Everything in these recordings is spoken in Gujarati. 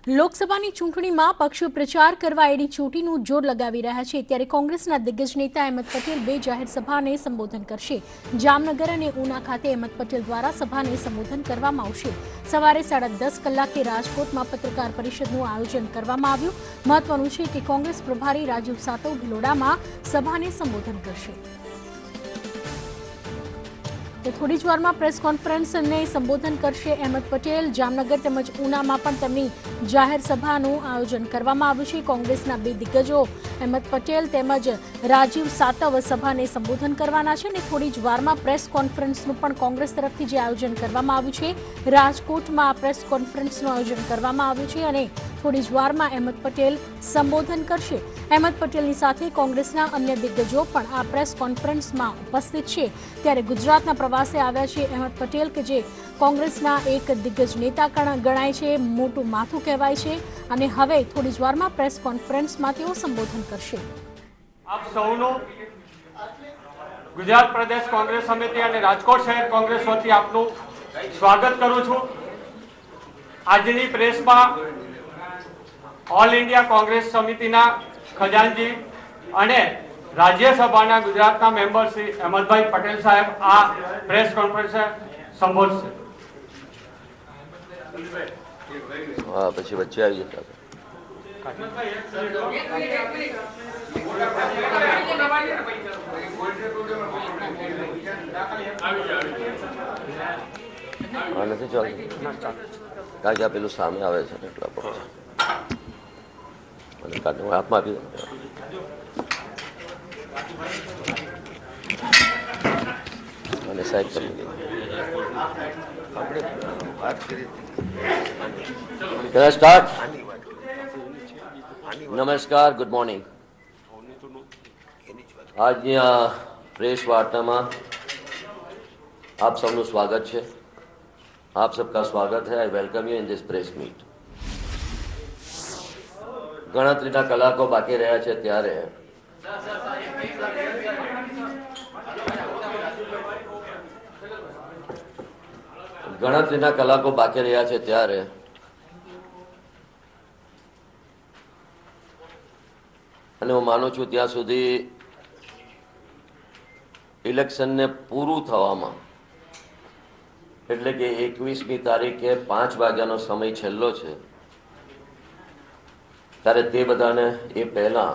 લોકસભાની ચૂંટણીમાં પક્ષો પ્રચાર કરવા એડી ચોટીનું જોર લગાવી રહ્યા છે ત્યારે કોંગ્રેસના દિગ્ગજ નેતા અહેમદ પટેલ બે જાહેર સભાને સંબોધન કરશે। જામનગર અને ઉના ખાતે અહેમદ પટેલ દ્વારા સભાને સંબોધન કરવામાં આવશે। સવારે 10:30 કલાકે રાજકોટમાં પત્રકાર પરિષદનું આયોજન કરવામાં આવ્યું। મહત્વનું છે કે કોંગ્રેસ પ્રભારી રાજીવ સાતવ ભિલોડામાં સભાને સંબોધન કરશે। થોડી જ વારમાં પ્રેસ કોન્ફરન્સને સંબોધન કરશે અહેમદ પટેલ। જામનગર તેમજ ઉનામાં પણ તેમની જાહેર સભાનું આયોજન કરવામાં આવ્યું છે। કોંગ્રેસના બે દિગ્ગજો અહેમદ પટેલ તેમજ રાજીવ સાતવ સભાને સંબોધન કરવાના છે અને થોડી જ વારમાં પ્રેસ કોન્ફરન્સનું પણ કોંગ્રેસ તરફથી જે આયોજન કરવામાં આવ્યું છે રાજકોટમાં પ્રેસ કોન્ફરન્સનું આયોજન કરવામાં આવ્યું છે અને થોડી જ વારમાં અહેમદ પટેલ સંબોધન કરશે। અહેમદ પટેલની સાથે કોંગ્રેસના અન્ય દિગ્ગજો પણ આ પ્રેસ કોન્ફરન્સમાં ઉપસ્થિત છે। ત્યારે ગુજરાતના પ્રવાસે આવ્યા છે અહેમદ પટેલ કે જે કોંગ્રેસના એક દિગ્ગજ નેતા ગણાય છે, મોટું માથું કહેવાય છે અને હવે થોડી જ વારમાં પ્રેસ કોન્ફરન્સમાં તેઓ સંબોધન કરશે। આપ સૌનું ગુજરાત પ્રદેશ કોંગ્રેસ સમિતિ અને રાજકોટ શહેર કોંગ્રેસ વતી આપનું સ્વાગત કરું છું। આજની પ્રેસમાં ઓલ ઇન્ડિયા કોંગ્રેસ સમિતિના ખજાનજી અને રાજ્યસભાના ગુજરાતના મેમ્બર શ્રી અહેમદભાઈ પટેલ સાહેબ આ પ્રેસ કોન્ફરન્સ સંબોધશે। પછી વચ્ચે આવી જતા નથી ચાલતું કારણ કે આ પેલું સામે આવે છે એટલા પર હાથમાં આપી અને સાઈડ કરી આપણે વાત કરી સ્ટાર્ટ। નમસ્કાર, ગુડ મોર્નિંગ। આજની આ પ્રેસ વાર્તામાં આપ સૌનું સ્વાગત છે। आप सबका स्वागत है। I welcome you in this press meet. ગણતરીના કલાકો બાકી રહ્યા છે ત્યારે અને હું માનું છું ત્યાં સુધી ઇલેક્શનને પૂરું થવામાં એટલે કે 21મી તારીખે 5 વાગ્યાનો સમય છેલ્લો છે ત્યારે તે બધાને એ પહેલા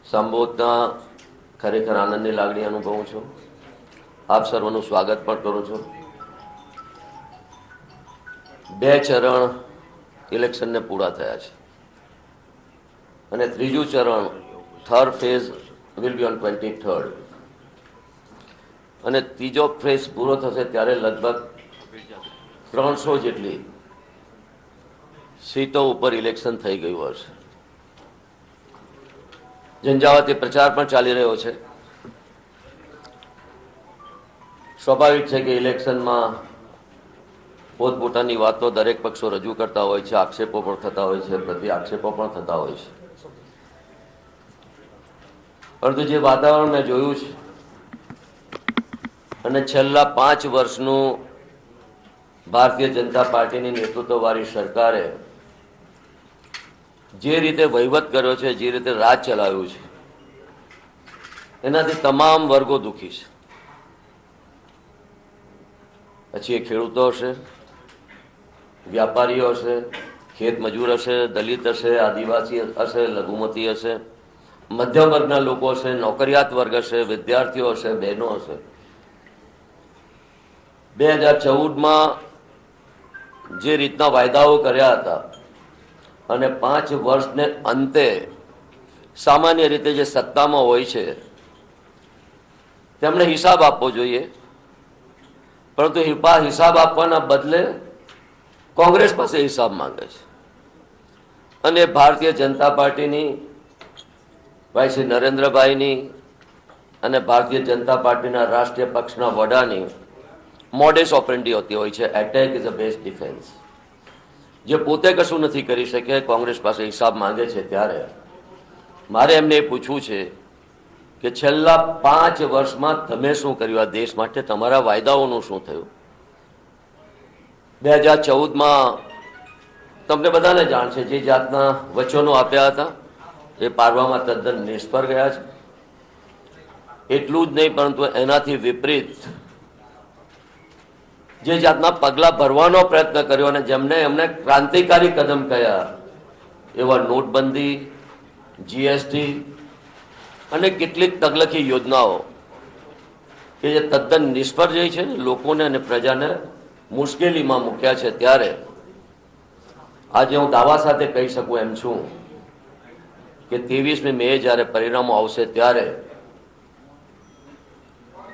સંબોધતા ખરેખર આનંદની લાગણી અનુભવું છું। આપ સર્વનું સ્વાગત પણ કરું છું। 2 ચરણ ઇલેક્શનને પૂરા થયા છે અને ત્રીજું ચરણ third phase will be on 23rd અને ત્રીજો ફેઝ પૂરો થશે ત્યારે લગભગ 300 જેટલી સીટો ઉપર ઇલેક્શન થઈ ગયું હશે। ઝંઝાવાતી પ્રચાર પણ ચાલી રહ્યો છે। સ્વાભાવિક છે કે ઇલેક્શનમાં પોતપોતાની વાતો દરેક પક્ષો રજૂ કરતા હોય છે, આક્ષેપો પણ થતા હોય છે, પ્રતિ આક્ષેપો પણ થતા હોય છે, પરંતુ જે વાતાવરણ મેં જોયું છે અને છેલ્લા 5 વર્ષનું ભારતીય જનતા પાર્ટીની નેતૃત્વવાળી સરકારે જે રીતે વહીવટ કર્યો છે, જે રીતે રાજ ચલાવ્યું છે એનાથી તમામ વર્ગો દુઃખી છે। પછી એ ખેડૂતો હશે, વ્યાપારીઓ હશે, ખેત મજૂર હશે, દલિત હશે, આદિવાસી હશે, લઘુમતી હશે, મધ્યમ વર્ગના લોકો હશે, નોકરિયાત વર્ગ હશે, વિદ્યાર્થીઓ હશે, બહેનો હશે। 2014માં જે રીતના વાયદાઓ કર્યા હતા અને 5 વર્ષને અંતે સામાન્ય રીતે જે સત્તામાં હોય છે તેમણે હિસાબ આપવો જોઈએ, પરંતુ હિસાબ આપવાના બદલે કોંગ્રેસ પાસે હિસાબ માંગે છે અને ભારતીય જનતા પાર્ટીની ભાઈ શ્રી નરેન્દ્રભાઈની અને ભારતીય જનતા પાર્ટીના રાષ્ટ્રીય પક્ષના વડાની મોડેસ ઓપરેન્ડી હોતી હોય છે। Attack is a best defence. જે પોતે કશું નથી કરી શકે, કોંગ્રેસ પાસે હિસાબ માંગે છે ત્યારે મારે એમને પૂછવું છે કે છેલ્લા 5 વર્ષમાં તમે શું કર્યું આ દેશ માટે? તમારા વાયદાઓનું શું થયું? 2014માં તમને બધાને જાણ છે જે જાતના વચનો આપ્યા હતા એ પાડવામાં તદ્દન નિષ્ફળ ગયા છે. એટલું જ નહીં, પરંતુ એનાથી વિપરીત જે જાતના પગલા ભરવાનો પ્રયત્ન કર્યો અને જેમને એમને ક્રાંતિકારી કદમ કહ્યા એવા નોટબંધી, જીએસટી અને કેટલીક તગલખી યોજનાઓ કે જે તદ્દન નિષ્ફળ જાય છે ને લોકોને અને પ્રજાને મુશ્કેલીમાં મૂક્યા છે, ત્યારે આજે હું દાવા સાથે કહી શકું એમ છું કે 23મી મે જ્યારે પરિણામો આવશે ત્યારે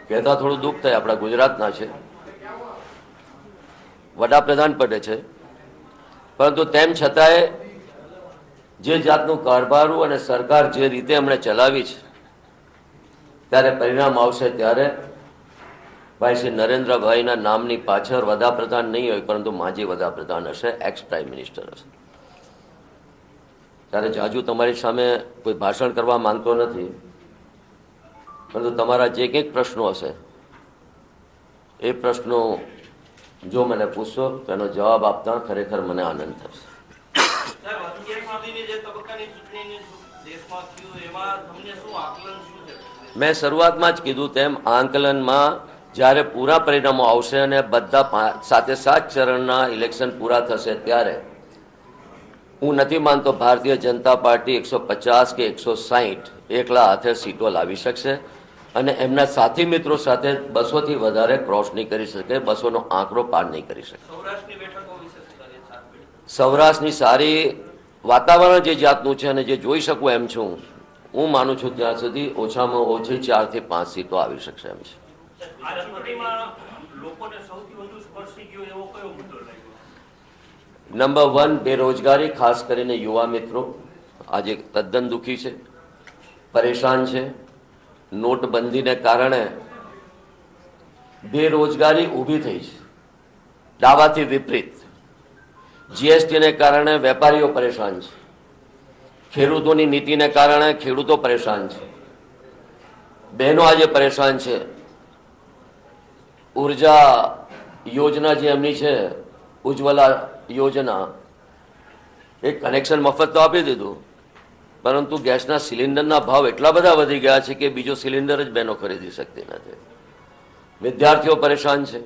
કહેતા થોડું દુઃખ થાય, આપણા ગુજરાતના છે, વડાપ્રધાન પદે છે, પરંતુ તેમ છતાંય જે જાતનું કારભારું અને સરકાર જે રીતે એમણે ચલાવી છે ત્યારે પરિણામ આવશે ત્યારે ભાઈ શ્રી નરેન્દ્રભાઈના નામની પાછળ વડાપ્રધાન નહીં હોય પરંતુ માજી વડાપ્રધાન હશે, એક્સ પ્રાઇમ મિનિસ્ટર હશે. ત્યારે જાજુ તમારી સામે કોઈ ભાષણ કરવા માંગતો નથી, પરંતુ તમારા જે કંઈક પ્રશ્નો હશે એ પ્રશ્નો જો મને પૂછશો તો એનો જવાબ આપતા ખરેખર મને આનંદ થશે. મેં શરૂઆતમાં જ કીધું તેમ આંકલનમાં જ્યારે પૂરા પરિણામો આવશે અને બધા સાથે 7 ચરણના ઇલેક્શન પૂરા થશે ત્યારે હું નથી માનતો ભારતીય જનતા પાર્ટી 150 કે 160 એકલા હાથે સીટો લાવી શકશે અને એમના સાથી મિત્રો સાથે 200 થી વધારે ક્રોસ નહીં કરી શકે, 200નો આંકડો પાર નહીં કરી શકે. સૌરાષ્ટ્રની સારી વાતાવરણ જે જાતનું છે અને જે જોઈ શકું એમ છું, હું માનું છું ત્યાં સુધી ઓછામાં ઓછી 4 થી 5 સીટો આવી શકશે એમ છે. નંબર 1 બેરોજગારી, ખાસ કરીને યુવા મિત્રો આજે તદ્દન દુઃખી છે, પરેશાન છે. નોટબંધીને કારણે બેરોજગારી ઊભી થઈ છે, દાવાથી વિપરીત. જીએસટીને કારણે વેપારીઓ પરેશાન છે, ખેડૂતોની નીતિને કારણે ખેડૂતો પરેશાન છે, બહેનો આજે પરેશાન છે. ઉર્જા યોજના જે એમની છે, ઉજ્જવલા યોજના, એક કનેક્શન મફત તો આપી દીધું, પરંતુ ગેસના સિલિન્ડરના ભાવ એટલા બધા વધી ગયા છે કે બીજો સિલિન્ડર જ બહેનો ખરીદી શકતી નથી. વિદ્યાર્થીઓ પરેશાન છે,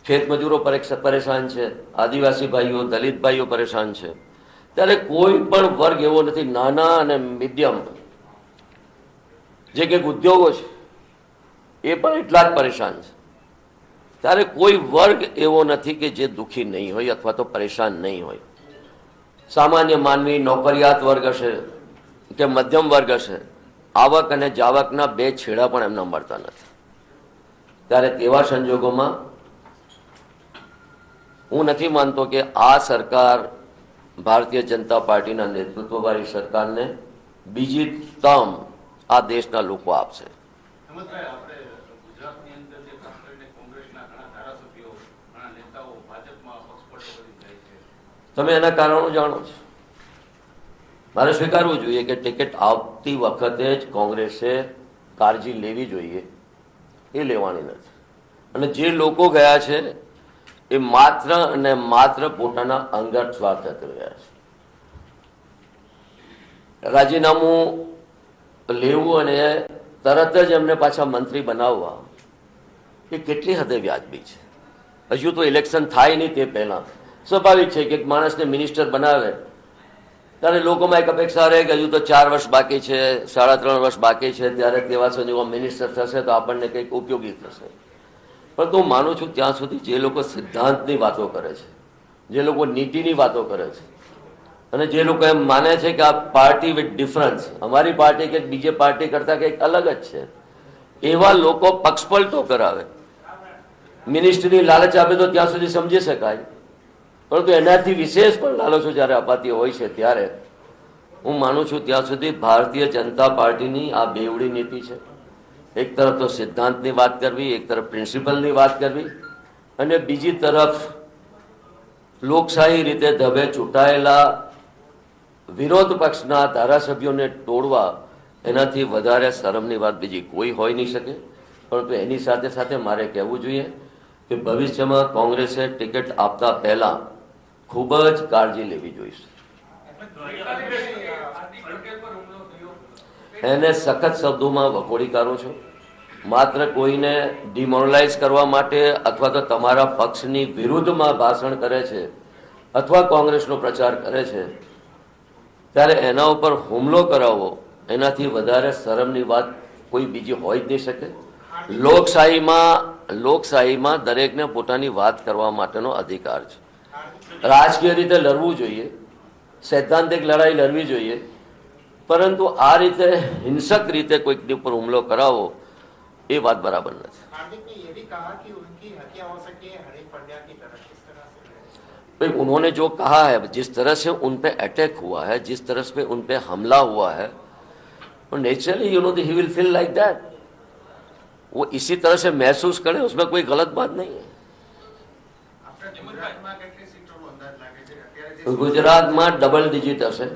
ખેતમજૂરો પરેશાન છે, આદિવાસી ભાઈઓ, દલિત ભાઈઓ પરેશાન છે. ત્યારે કોઈ પણ વર્ગ એવો નથી, નાના અને મીડિયમ જે કંઈક ઉદ્યોગો છે એ પણ એટલા જ પરેશાન છે. ત્યારે કોઈ વર્ગ એવો નથી કે જે દુઃખી નહીં હોય અથવા તો પરેશાન નહીં હોય. સામાન્ય માનવી, નોકરિયાત વર્ગ હશે કે મધ્યમ વર્ગ હશે, આવક અને જાવકના 2 છેડા પણ એમને મળતા નથી. ત્યારે તેવા સંજોગોમાં હું નથી માનતો કે આ સરકાર, ભારતીય જનતા પાર્ટીના નેતૃત્વવાળી સરકારને બીજી ટર્મ આ દેશના લોકો આપશે. તમે એના કારણો જાણો છો. મારે સ્વીકારવું જોઈએ કે ટિકિટ આવતી વખતે જ કોંગ્રેસે કાળજી લેવી જોઈએ, એ લેવાની નથી. અને જે લોકો ગયા છે એ માત્ર અને માત્ર પોતાના અંગત સ્વાર્થ હેતુ રહ્યા છે. રાજીનામું લેવું અને તરત જ એમને પાછા મંત્રી બનાવવા એ કેટલી હદે વ્યાજબી છે. હજુ તો ઇલેક્શન થાય નહીં તે પહેલા સ્વાભાવિક છે કે એક માણસને મિનિસ્ટર બનાવે ત્યારે લોકોમાં એક અપેક્ષા રહે કે હજુ તો 4 વર્ષ બાકી છે, 3.5 વર્ષ બાકી છે, ત્યારે તેવા સંજોગોમાં મિનિસ્ટર થશે તો આપણને કંઈક ઉપયોગી થશે. પરંતુ હું માનું છું ત્યાં સુધી જે લોકો સિદ્ધાંતની વાતો કરે છે, જે લોકો નીતિની વાતો કરે છે અને જે લોકો એમ માને છે કે આ પાર્ટી વિથ ડિફરન્સ, અમારી પાર્ટી કે બીજી પાર્ટી કરતાં કંઈક અલગ જ છે, એવા લોકો પક્ષપલટો કરાવે, મિનિસ્ટ્રીની લાલચ આપે તો ત્યાં સુધી સમજી શકાય. પરંતુ એનાથી વિશેષ પણ લાલચો જ્યારે અપાતી હોય છે ત્યારે હું માનું છું ત્યાં સુધી ભારતીય જનતા પાર્ટીની આ બેવડી નીતિ છે. એક તરફ તો સિદ્ધાંતની વાત કરવી, એક તરફ પ્રિન્સિપલની વાત કરવી અને બીજી તરફ લોકશાહી રીતે ધબે ચૂંટાયેલા વિરોધ પક્ષના ધારાસભ્યોને તોડવા, એનાથી વધારે શરમની વાત બીજી કોઈ હોઈ નહીં શકે. પરંતુ એની સાથે સાથે મારે કહેવું જોઈએ કે ભવિષ્યમાં કોંગ્રેસે ટિકિટ આપતા પહેલા ખૂબ જ કાળજી લેવી જોઈશે. એને સખત શબ્દોમાં વખોડી કાઢું છું. માત્ર કોઈને ડિમોરલાઇઝ કરવા માટે અથવા તો તમારા પક્ષની વિરુદ્ધમાં ભાષણ કરે છે અથવા કોંગ્રેસનો પ્રચાર કરે છે ત્યારે એના ઉપર હુમલો કરાવવો એનાથી વધારે શરમની વાત કોઈ બીજી હોય જ નહીં શકે. લોકશાહીમાં દરેકને પોતાની વાત કરવા માટેનો અધિકાર છે. રાજકીય રીતે લડવું જોઈએ, સૈદ્ધાંતિક લડાઈ લડવી જોઈએ, પરંતુ આ રીતે હિંસક રીતે કોઈકની ઉપર હુમલો કરાવવો એ बात बराबर नहीं. हार्दिक ने ये भी कहा कि उनकी हत्या हो सकती है हार्दिक पांड्या की तरफ. किस तरह से? भाई उन्होंने जो कहा है, जिस तरह से उन पे अटैक हुआ है, जिस तरह से उन पे हमला हुआ है, तो naturally he will feel like that. वो इसी तरह से महसूस करे, उसमें कोई गलत बात नहीं है. ગુજરાતમાં ડબલ ડિજિટ હશે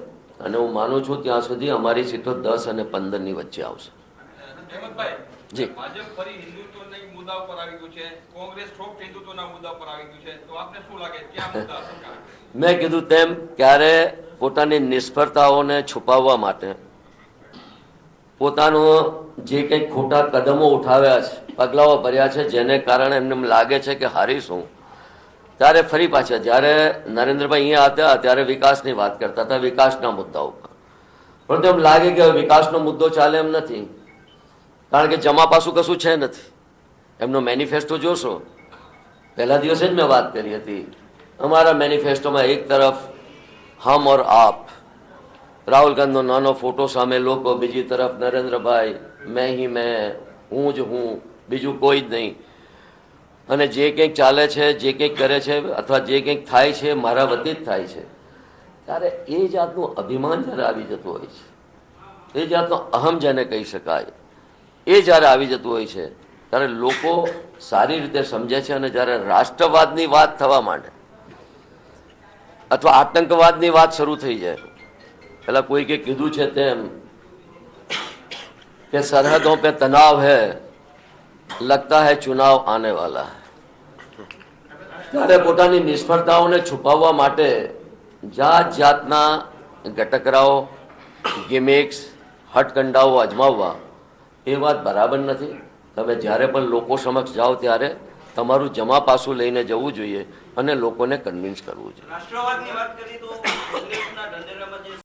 અને હું માનું છું ત્યાં સુધી અમારી સીટો 10 અને 15 ની વચ્ચે આવશે. જી, ભાજપ ફરી હિન્દુત્વના મુદ્દા ઉપર આવી ગયું છે, કોંગ્રેસ સોફ્ટ હિન્દુત્વના મુદ્દા પર આવી ગયું છે, તો આપને શું લાગે ક્યાં મુદ્દા સરકાર? મેં કીધું તેમ ક્યારે પોતાની નિષ્ફળતાઓને છુપાવવા માટે પોતાનો જે કંઈક ખોટા કદમો ઉઠાવ્યા છે, પગલાઓ ભર્યા છે, જેને કારણે એમને લાગે છે કે હારીશું, ત્યારે ફરી પાછા જ્યારે નરેન્દ્રભાઈ અહીંયા હતા ત્યારે વિકાસની વાત કરતા હતા, વિકાસના મુદ્દા ઉપર. પરંતુ એમ લાગે કે વિકાસનો મુદ્દો ચાલે એમ નથી, કારણ કે જમા પાછું કશું છે નથી. એમનો મેનિફેસ્ટો જોશો, પહેલા દિવસે જ મેં વાત કરી હતી. અમારા મેનિફેસ્ટોમાં એક તરફ હમ ઓર આપ, રાહુલ ગાંધીનો નાનો ફોટો સામે લોકો, બીજી તરફ નરેન્દ્રભાઈ, મેં, હું જ હું, બીજું કોઈ જ નહીં. અને જે કંઈક ચાલે છે, જે કંઈક કરે છે અથવા જે કંઈક થાય છે મારા વતી જ થાય છે, ત્યારે એ જાતનું અભિમાન જ્યારે આવી જતું હોય છે, એ જાતનો અહમ જેને કહી શકાય, એ જ્યારે આવી જતું હોય છે ત્યારે લોકો સારી રીતે સમજે છે. અને જ્યારે રાષ્ટ્રવાદની વાત થવા માંડે અથવા આતંકવાદની વાત શરૂ થઈ જાય, પેલા કોઈકે કીધું છે તેમ કે સરહદોं पे तनाव है, लगता है चुनाव आने वाला है. ત્યારે પોતાની નિષ્ફળતાઓને છુપાવવા માટે જાત જાતના ગટકરાઓ, ગિમિક્સ, હટકંડાઓ અજમાવવા એ વાત બરાબર નથી. તમે જ્યારે પણ લોકો સમક્ષ જાઓ ત્યારે તમારું જમા પાસું લઈને જવું જોઈએ અને લોકોને કન્વિન્સ કરવું જોઈએ. રાષ્ટ્રવાદની વાત કરી તો કોંગ્રેસના ઢંઢેરામાં જે